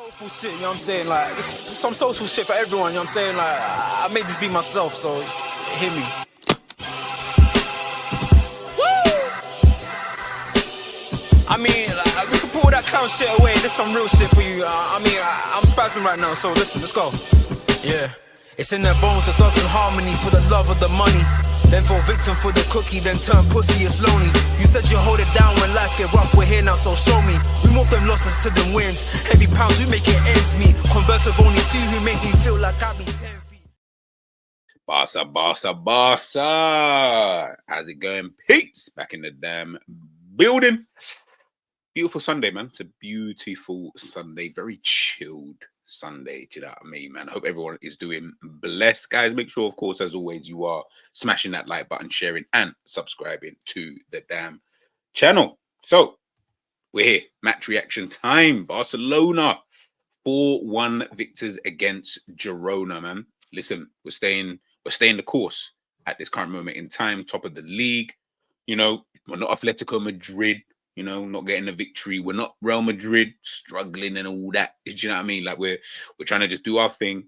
Soulful shit, you know what I'm saying? Like, it's some soulful shit for everyone, you know what I'm saying? Like, I made this be myself, so hear me. I mean, like, we can put all that clown shit away. There's some real shit for you. I'm spazzing right now, so listen, let's go. Yeah. It's in their bones, the thugs in harmony for the love of the money. Then fall victim for the cookie, then turn pussy, it's lonely. You said you hold it down when life get rough, we're here now, so show me. We move them losses to them wins. Heavy pounds, we make it ends meet. Converse with only few who make me feel like I be 10 feet. Barca, Barca, Barca. How's it going, peeps? Back in the damn building. Beautiful Sunday, man. It's a beautiful Sunday. Very chilled Sunday. Do you know what I mean, man? I hope everyone is doing blessed. Guys, make sure, of course, as always, you are smashing that like button, sharing, and subscribing to the damn channel. So, we're here. Match reaction time. Barcelona 4-1 victors against Girona, man. Listen, we're staying the course at this current moment in time. Top of the league. You know, we're not Atletico Madrid. You know, not getting a victory. We're not Real Madrid, struggling and all that. Do you know what I mean? Like we're trying to just do our thing.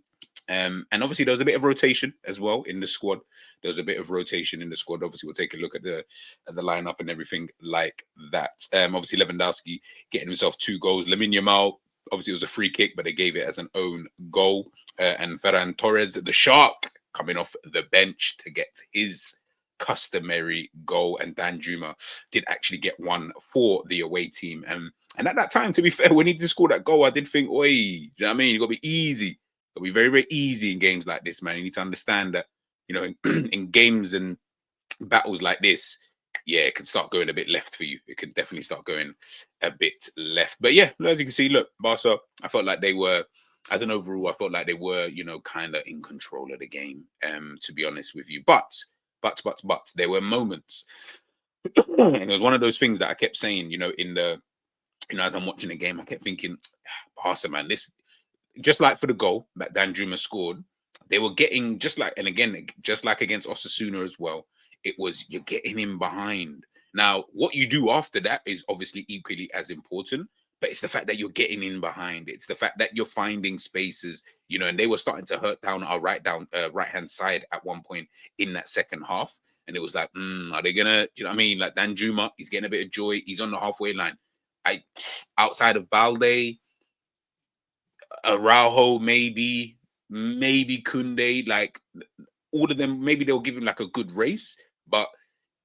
And obviously there was a bit of rotation as well in the squad. There was a bit of rotation in the squad. Obviously, we'll take a look at the lineup and everything like that. Obviously, Lewandowski getting himself 2 goals. Lamine Yamal, obviously it was a free kick, but they gave it as an own goal. And Ferran Torres, the shark, coming off the bench to get his customary goal, and Dan Juma did actually get one for the away team. And at that time, to be fair, when he did score that goal, I did think, oi, do you know what I mean? You got to be easy. Got to be very, very easy in games like this, man. You need to understand that, you know, in games and battles like this, yeah, it can start going a bit left for you. It can definitely start going a bit left. But yeah, as you can see, look, Barca, I felt like they were, as an overall, I felt like they were, you know, kind of in control of the game, to be honest with you. But there were moments, and it was one of those things that I kept saying, you know, as I'm watching the game, I kept thinking, Barca, man, this, just like for the goal that Dan Juma scored, they were getting just like against Osasuna as well. It was, you're getting in behind. Now, what you do after that is obviously equally as important, but it's the fact that you're getting in behind. It's the fact that you're finding spaces, you know, and they were starting to hurt down our right-hand side at one point in that second half. And it was like, are they gonna, you know what I mean? Like Dan Juma, he's getting a bit of joy. He's on the halfway line. Outside of Balde, Araujo, maybe Kunde, like all of them, maybe they'll give him like a good race, but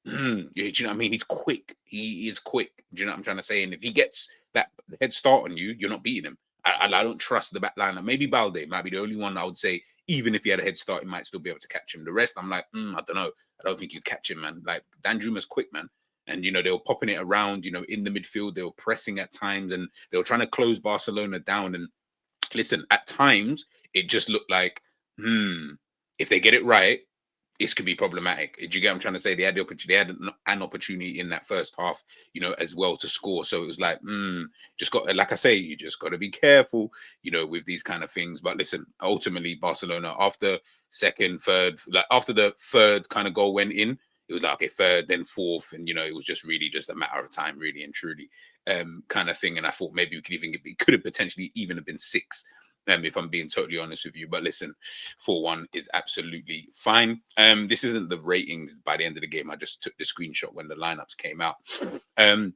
do you know what I mean? He's quick. He is quick. Do you know what I'm trying to say? And if he gets that head start on you, you're not beating him. I don't trust the back line. Maybe Balde might be the only one I would say, even if he had a head start, he might still be able to catch him. The rest, I'm like, I don't know. I don't think you catch him, man. Like, Dan Juma's quick, man. And, you know, they were popping it around, you know, in the midfield. They were pressing at times, and they were trying to close Barcelona down. And listen, at times, it just looked like, if they get it right, this could be problematic. Do you get what I'm trying to say? They had the opportunity, they had an opportunity in that first half, you know, as well to score. So it was like, just got, like I say, you just got to be careful, you know, with these kind of things. But listen, ultimately, Barcelona, after the third kind of goal went in, it was like, okay, third, then fourth. And, you know, it was just really just a matter of time, really and truly, kind of thing. And I thought maybe it could have potentially even have been 6. If I'm being totally honest with you. But listen, 4-1 is absolutely fine. This isn't the ratings by the end of the game. I just took the screenshot when the lineups came out. As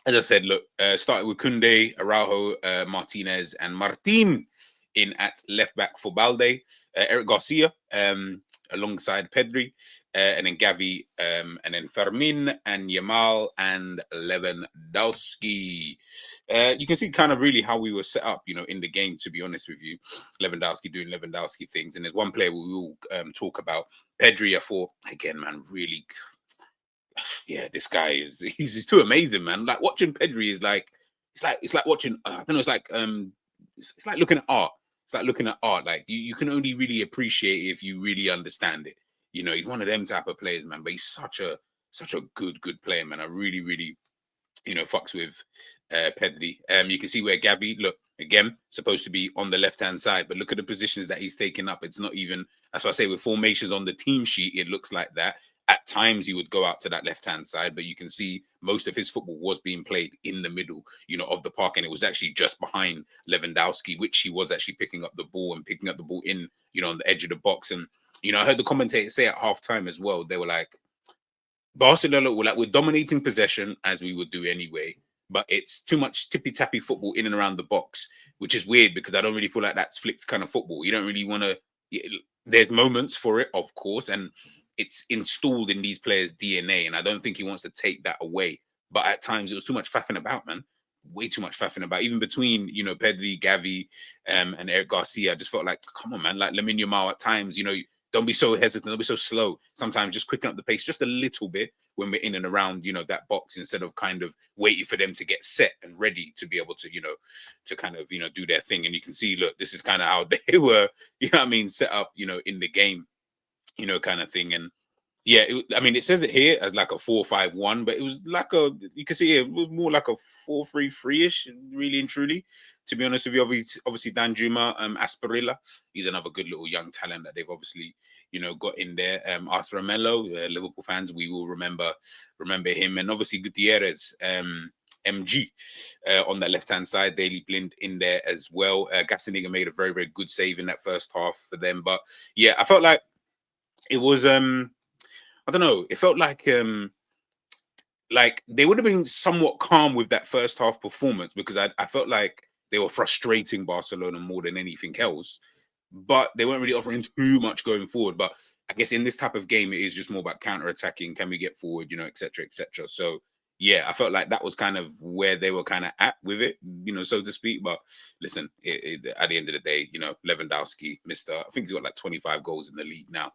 I said, look, started with Kunde, Araujo, Martinez, and Martin in at left back for Balde. Eric Garcia alongside Pedri, and then Gavi, and then Fermin and Yamal and Lewandowski. You can see kind of really how we were set up, you know, in the game, to be honest with you. Lewandowski doing Lewandowski things. And there's one player we will talk about. Pedri, I thought, again, man, really, yeah, this guy he's too amazing, man. Like watching Pedri is like, it's like watching, I don't know, it's like looking at art. It's like looking at art. Like you can only really appreciate it if you really understand it. You know, he's one of them type of players, man. But he's such a good player, man. I really, really, you know, fucks with Pedri. You can see where Gavi, look, again, supposed to be on the left-hand side, but look at the positions that he's taking up. It's not even, that's why I say with formations on the team sheet, it looks like that. at times he would go out to that left-hand side, but you can see most of his football was being played in the middle, of the park, and it was actually just behind Lewandowski, which he was actually picking up the ball in, on the edge of the box. And I heard the commentators say at halftime as well, they were like, Barcelona were like, we're dominating possession as we would do anyway, but it's too much tippy-tappy football in and around the box, which is weird because I don't really feel like that's Flick's kind of football. You don't really want to. There's moments for it, of course, and it's installed in these players' DNA, and I don't think he wants to take that away. But at times, it was too much faffing about, man. Way too much faffing about. Even between, Pedri, Gavi, and Eric Garcia, I just felt like, come on, man. Like Lamine Yamal at times, don't be so hesitant, don't be so slow. Sometimes just quicken up the pace just a little bit when we're in and around, that box, instead of kind of waiting for them to get set and ready to be able to, to kind of, do their thing. And you can see, look, this is kind of how they were, set up, in the game, kind of thing. And yeah, it says it here as like a 4-5-1, but it was like you can see it was more like a 4-3-3-ish, really and truly. To be honest with you, obviously Danjuma, Asperilla, he's another good little young talent that they've obviously, got in there. Arthur Melo, Liverpool fans, we will remember him, and obviously Gutierrez, MG, on that left-hand side, Daley Blind in there as well. Gazzaniga made a very, very good save in that first half for them. But yeah, I felt like it was I don't know. It felt like they would have been somewhat calm with that first half performance, because I felt like they were frustrating Barcelona more than anything else. But they weren't really offering too much going forward. But I guess in this type of game, it is just more about counter-attacking. Can we get forward, et cetera, et cetera. So yeah, I felt like that was kind of where they were kind of at with it, so to speak. But listen, at the end of the day, Lewandowski, I think he's got like 25 goals in the league now.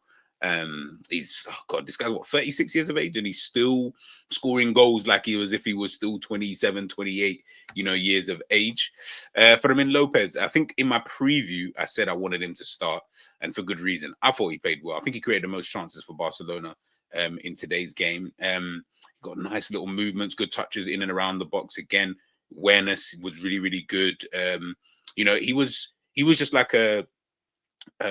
He's this guy's what, 36 years of age, and he's still scoring goals like he was if he was still 27, 28 years of age. Fermin Lopez, I think in my preview I said I wanted him to start, and for good reason. I thought he played well. I think he created the most chances for Barcelona in today's game. He got nice little movements, good touches in and around the box. Again, awareness was really, really good. He was just like a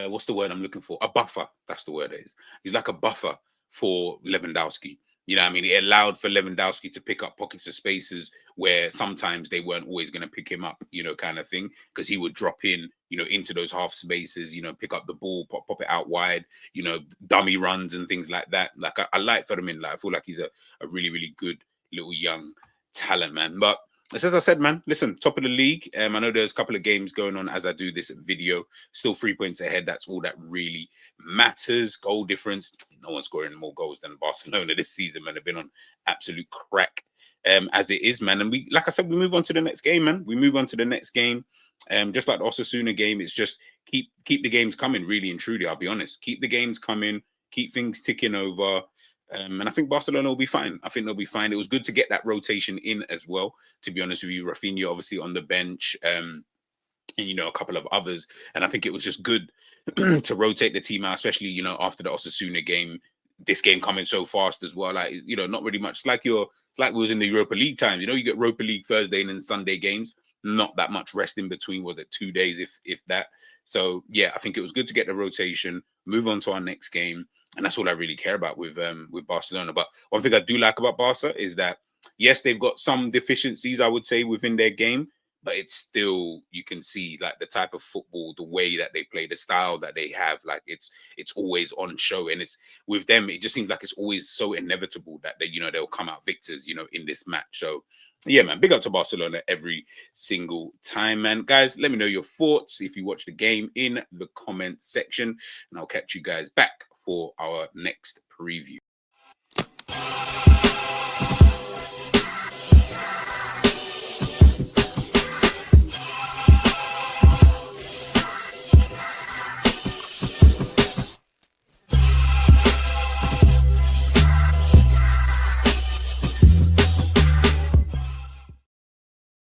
what's the word I'm looking for? A buffer. That's the word it is. He's like a buffer for Lewandowski. It allowed for Lewandowski to pick up pockets of spaces where sometimes they weren't always going to pick him up, kind of thing, because he would drop in, into those half spaces, pick up the ball, pop it out wide, dummy runs and things like that. Like I like Fermin. Like I feel like he's a really, really good little young talent, man. But as I said, man, listen, top of the league. I know there's a couple of games going on as I do this video. Still 3 points ahead. That's all that really matters. Goal difference. No one's scoring more goals than Barcelona this season, man. They've been on absolute crack as it is, man. And we, like I said, we move on to the next game, man. We move on to the next game. Just like the Osasuna game, it's just keep the games coming, really and truly. I'll be honest. Keep the games coming. Keep things ticking over. And I think Barcelona will be fine. I think they'll be fine. It was good to get that rotation in as well, to be honest with you. Rafinha obviously on the bench, and a couple of others. And I think it was just good to rotate the team out, especially, after the Osasuna game. This game coming so fast as well. Like, not really much. It's like we was in the Europa League times. You get Europa League Thursday and then Sunday games. Not that much rest in between. Was it 2 days, if that? So yeah, I think it was good to get the rotation, move on to our next game. And that's all I really care about with Barcelona. But one thing I do like about Barca is that, yes, they've got some deficiencies, I would say, within their game, but it's still, you can see like the type of football, the way that they play, the style that they have, like it's always on show. And it's with them, it just seems like it's always so inevitable that they'll come out victors, in this match. So yeah, man, big up to Barcelona every single time, man. Guys, let me know your thoughts if you watch the game in the comment section, and I'll catch you guys back for our next preview.